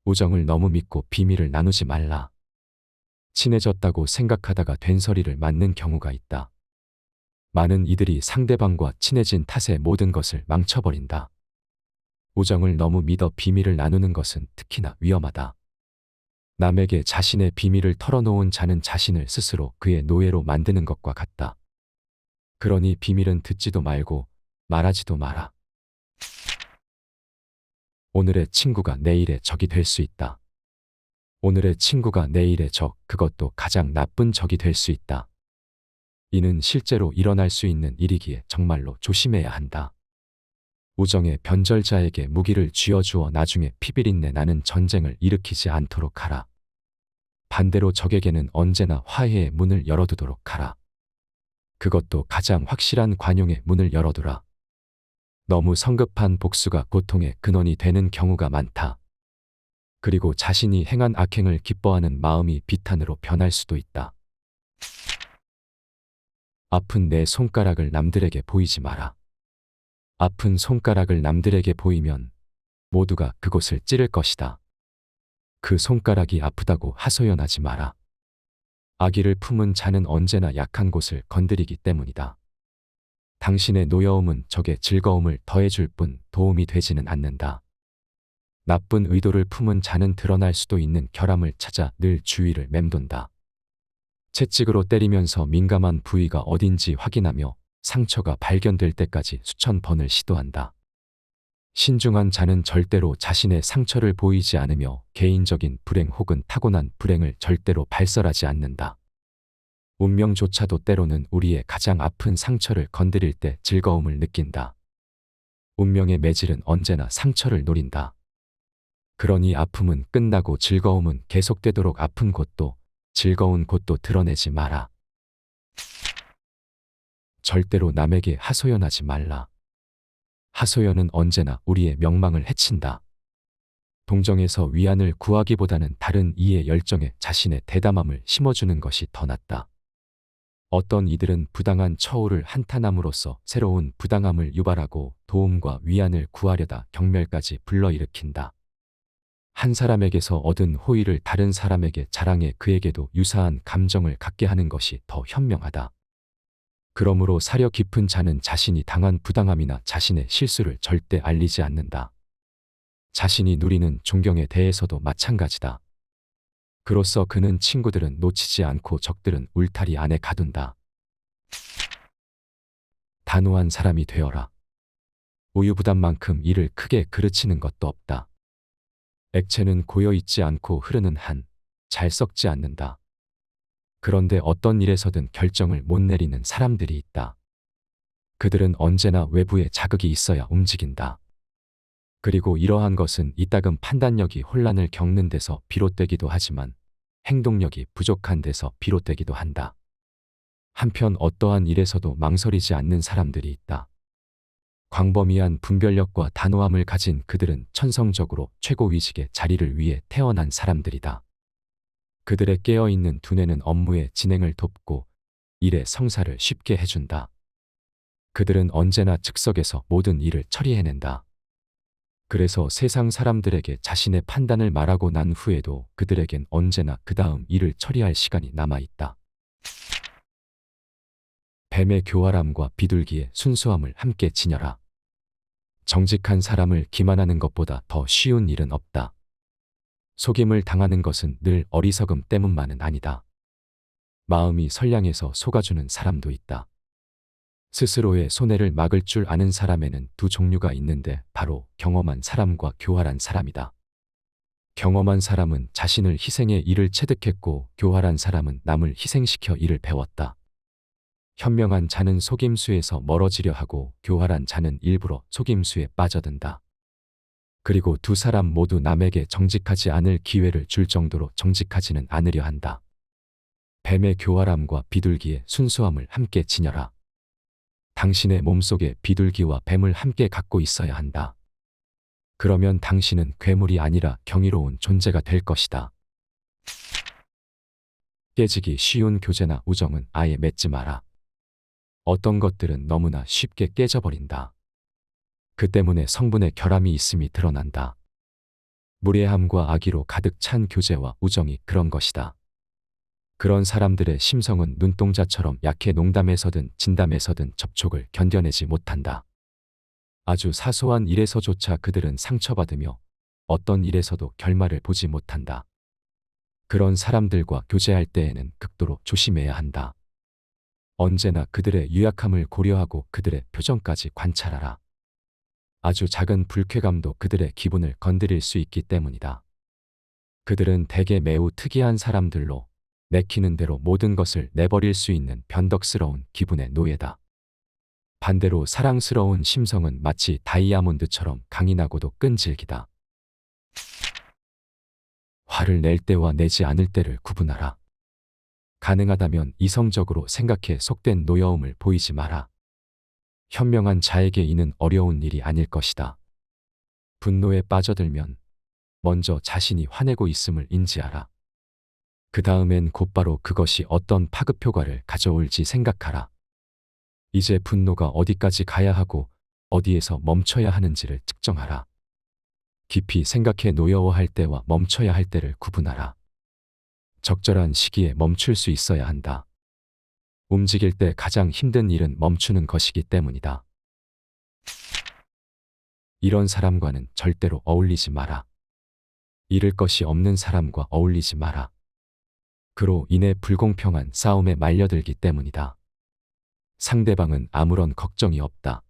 우정을 너무 믿고 비밀을 나누지 말라. 친해졌다고 생각하다가 된소리를 맞는 경우가 있다. 많은 이들이 상대방과 친해진 탓에 모든 것을 망쳐버린다. 우정을 너무 믿어 비밀을 나누는 것은 특히나 위험하다. 남에게 자신의 비밀을 털어놓은 자는 자신을 스스로 그의 노예로 만드는 것과 같다. 그러니 비밀은 듣지도 말고 말하지도 마라. 오늘의 친구가 내일의 적이 될 수 있다. 오늘의 친구가 내일의 적, 그것도 가장 나쁜 적이 될 수 있다. 이는 실제로 일어날 수 있는 일이기에 정말로 조심해야 한다. 우정의 변절자에게 무기를 쥐어주어 나중에 피비린내 나는 전쟁을 일으키지 않도록 하라. 반대로 적에게는 언제나 화해의 문을 열어두도록 하라. 그것도 가장 확실한 관용의 문을 열어두라. 너무 성급한 복수가 고통의 근원이 되는 경우가 많다. 그리고 자신이 행한 악행을 기뻐하는 마음이 비탄으로 변할 수도 있다. 아픈 내 손가락을 남들에게 보이지 마라. 아픈 손가락을 남들에게 보이면 모두가 그곳을 찌를 것이다. 그 손가락이 아프다고 하소연하지 마라. 아기를 품은 자는 언제나 약한 곳을 건드리기 때문이다. 당신의 노여움은 적의 즐거움을 더해줄 뿐 도움이 되지는 않는다. 나쁜 의도를 품은 자는 드러날 수도 있는 결함을 찾아 늘 주위를 맴돈다. 채찍으로 때리면서 민감한 부위가 어딘지 확인하며 상처가 발견될 때까지 수천 번을 시도한다. 신중한 자는 절대로 자신의 상처를 보이지 않으며 개인적인 불행 혹은 타고난 불행을 절대로 발설하지 않는다. 운명조차도 때로는 우리의 가장 아픈 상처를 건드릴 때 즐거움을 느낀다. 운명의 매질은 언제나 상처를 노린다. 그러니 아픔은 끝나고 즐거움은 계속되도록 아픈 곳도 즐거운 곳도 드러내지 마라. 절대로 남에게 하소연하지 말라. 하소연은 언제나 우리의 명망을 해친다. 동정에서 위안을 구하기보다는 다른 이의 열정에 자신의 대담함을 심어주는 것이 더 낫다. 어떤 이들은 부당한 처우를 한탄함으로써 새로운 부당함을 유발하고 도움과 위안을 구하려다 경멸까지 불러일으킨다. 한 사람에게서 얻은 호의를 다른 사람에게 자랑해 그에게도 유사한 감정을 갖게 하는 것이 더 현명하다. 그러므로 사려 깊은 자는 자신이 당한 부당함이나 자신의 실수를 절대 알리지 않는다. 자신이 누리는 존경에 대해서도 마찬가지다. 그로써 그는 친구들은 놓치지 않고 적들은 울타리 안에 가둔다. 단호한 사람이 되어라. 우유부단만큼 이를 크게 그르치는 것도 없다. 액체는 고여있지 않고 흐르는 한, 잘 썩지 않는다. 그런데 어떤 일에서든 결정을 못 내리는 사람들이 있다. 그들은 언제나 외부에 자극이 있어야 움직인다. 그리고 이러한 것은 이따금 판단력이 혼란을 겪는 데서 비롯되기도 하지만 행동력이 부족한 데서 비롯되기도 한다. 한편 어떠한 일에서도 망설이지 않는 사람들이 있다. 광범위한 분별력과 단호함을 가진 그들은 천성적으로 최고위직의 자리를 위해 태어난 사람들이다. 그들의 깨어있는 두뇌는 업무의 진행을 돕고 일의 성사를 쉽게 해준다. 그들은 언제나 즉석에서 모든 일을 처리해낸다. 그래서 세상 사람들에게 자신의 판단을 말하고 난 후에도 그들에겐 언제나 그 다음 일을 처리할 시간이 남아있다. 뱀의 교활함과 비둘기의 순수함을 함께 지녀라. 정직한 사람을 기만하는 것보다 더 쉬운 일은 없다. 속임을 당하는 것은 늘 어리석음 때문만은 아니다. 마음이 선량해서 속아주는 사람도 있다. 스스로의 손해를 막을 줄 아는 사람에는 두 종류가 있는데 바로 경험한 사람과 교활한 사람이다. 경험한 사람은 자신을 희생해 일을 체득했고 교활한 사람은 남을 희생시켜 일을 배웠다. 현명한 자는 속임수에서 멀어지려 하고 교활한 자는 일부러 속임수에 빠져든다. 그리고 두 사람 모두 남에게 정직하지 않을 기회를 줄 정도로 정직하지는 않으려 한다. 뱀의 교활함과 비둘기의 순수함을 함께 지녀라. 당신의 몸속에 비둘기와 뱀을 함께 갖고 있어야 한다. 그러면 당신은 괴물이 아니라 경이로운 존재가 될 것이다. 깨지기 쉬운 교제나 우정은 아예 맺지 마라. 어떤 것들은 너무나 쉽게 깨져버린다. 그 때문에 성분의 결함이 있음이 드러난다. 무례함과 악의로 가득 찬 교제와 우정이 그런 것이다. 그런 사람들의 심성은 눈동자처럼 약해 농담에서든 진담에서든 접촉을 견뎌내지 못한다. 아주 사소한 일에서조차 그들은 상처받으며 어떤 일에서도 결말을 보지 못한다. 그런 사람들과 교제할 때에는 극도로 조심해야 한다. 언제나 그들의 유약함을 고려하고 그들의 표정까지 관찰하라. 아주 작은 불쾌감도 그들의 기분을 건드릴 수 있기 때문이다. 그들은 대개 매우 특이한 사람들로 내키는 대로 모든 것을 내버릴 수 있는 변덕스러운 기분의 노예다. 반대로 사랑스러운 심성은 마치 다이아몬드처럼 강인하고도 끈질기다. 화를 낼 때와 내지 않을 때를 구분하라. 가능하다면 이성적으로 생각해 속된 노여움을 보이지 마라. 현명한 자에게 이는 어려운 일이 아닐 것이다. 분노에 빠져들면 먼저 자신이 화내고 있음을 인지하라. 그 다음엔 곧바로 그것이 어떤 파급 효과를 가져올지 생각하라. 이제 분노가 어디까지 가야 하고 어디에서 멈춰야 하는지를 측정하라. 깊이 생각해 노여워할 때와 멈춰야 할 때를 구분하라. 적절한 시기에 멈출 수 있어야 한다. 움직일 때 가장 힘든 일은 멈추는 것이기 때문이다. 이런 사람과는 절대로 어울리지 마라. 잃을 것이 없는 사람과 어울리지 마라. 그로 인해 불공평한 싸움에 말려들기 때문이다. 상대방은 아무런 걱정이 없다.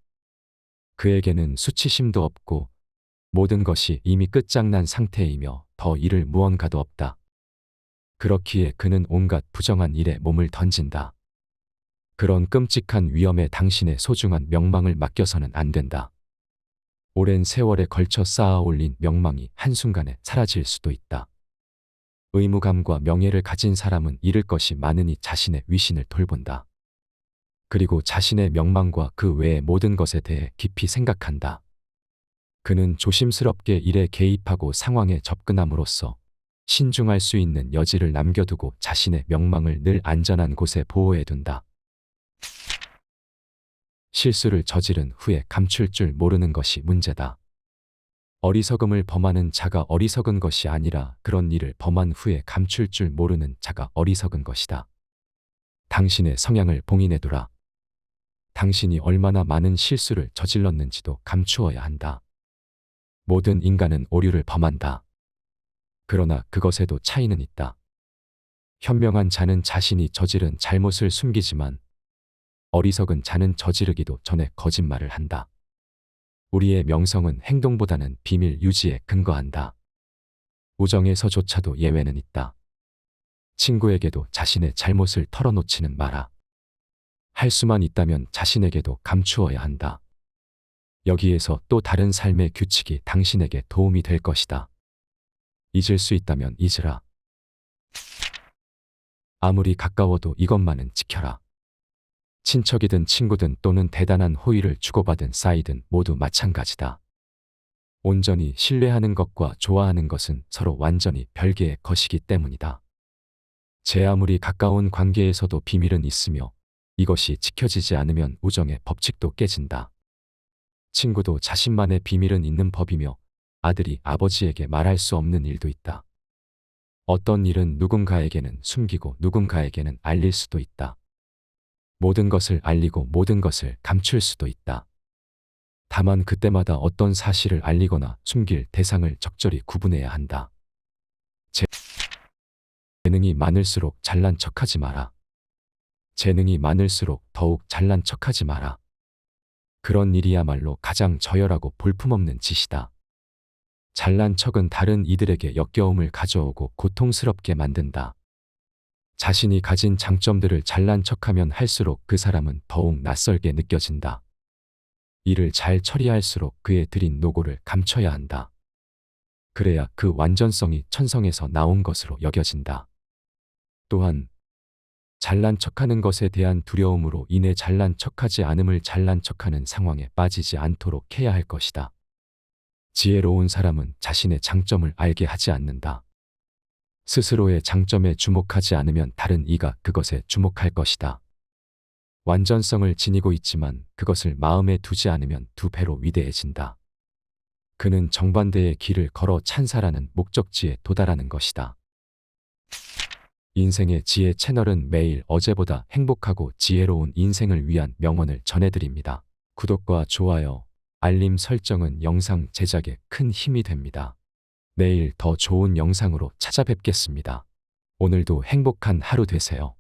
그에게는 수치심도 없고 모든 것이 이미 끝장난 상태이며 더 잃을 무언가도 없다. 그렇기에 그는 온갖 부정한 일에 몸을 던진다. 그런 끔찍한 위험에 당신의 소중한 명망을 맡겨서는 안 된다. 오랜 세월에 걸쳐 쌓아 올린 명망이 한순간에 사라질 수도 있다. 의무감과 명예를 가진 사람은 잃을 것이 많으니 자신의 위신을 돌본다. 그리고 자신의 명망과 그 외의 모든 것에 대해 깊이 생각한다. 그는 조심스럽게 일에 개입하고 상황에 접근함으로써 신중할 수 있는 여지를 남겨두고 자신의 명망을 늘 안전한 곳에 보호해둔다. 실수를 저지른 후에 감출 줄 모르는 것이 문제다. 어리석음을 범하는 자가 어리석은 것이 아니라 그런 일을 범한 후에 감출 줄 모르는 자가 어리석은 것이다. 당신의 성향을 봉인해두라. 당신이 얼마나 많은 실수를 저질렀는지도 감추어야 한다. 모든 인간은 오류를 범한다. 그러나 그것에도 차이는 있다. 현명한 자는 자신이 저지른 잘못을 숨기지만 어리석은 자는 저지르기도 전에 거짓말을 한다. 우리의 명성은 행동보다는 비밀 유지에 근거한다. 우정에서조차도 예외는 있다. 친구에게도 자신의 잘못을 털어놓지는 마라. 할 수만 있다면 자신에게도 감추어야 한다. 여기에서 또 다른 삶의 규칙이 당신에게 도움이 될 것이다. 잊을 수 있다면 잊으라. 아무리 가까워도 이것만은 지켜라. 친척이든 친구든 또는 대단한 호의를 주고받은 사이든 모두 마찬가지다. 온전히 신뢰하는 것과 좋아하는 것은 서로 완전히 별개의 것이기 때문이다. 제 아무리 가까운 관계에서도 비밀은 있으며 이것이 지켜지지 않으면 우정의 법칙도 깨진다. 친구도 자신만의 비밀은 있는 법이며 아들이 아버지에게 말할 수 없는 일도 있다. 어떤 일은 누군가에게는 숨기고 누군가에게는 알릴 수도 있다. 모든 것을 알리고 모든 것을 감출 수도 있다. 다만 그때마다 어떤 사실을 알리거나 숨길 대상을 적절히 구분해야 한다. 재능이 많을수록 잘난 척하지 마라. 재능이 많을수록 더욱 잘난 척하지 마라. 그런 일이야말로 가장 저열하고 볼품없는 짓이다. 잘난 척은 다른 이들에게 역겨움을 가져오고 고통스럽게 만든다. 자신이 가진 장점들을 잘난 척하면 할수록 그 사람은 더욱 낯설게 느껴진다. 일을 잘 처리할수록 그의 들인 노고를 감춰야 한다. 그래야 그 완전성이 천성에서 나온 것으로 여겨진다. 또한 잘난 척하는 것에 대한 두려움으로 인해 잘난 척하지 않음을 잘난 척하는 상황에 빠지지 않도록 해야 할 것이다. 지혜로운 사람은 자신의 장점을 알게 하지 않는다. 스스로의 장점에 주목하지 않으면 다른 이가 그것에 주목할 것이다. 완전성을 지니고 있지만 그것을 마음에 두지 않으면 두 배로 위대해진다. 그는 정반대의 길을 걸어 찬사라는 목적지에 도달하는 것이다. 인생의 지혜 채널은 매일 어제보다 행복하고 지혜로운 인생을 위한 명언을 전해드립니다. 구독과 좋아요, 알림 설정은 영상 제작에 큰 힘이 됩니다. 내일 더 좋은 영상으로 찾아뵙겠습니다. 오늘도 행복한 하루 되세요.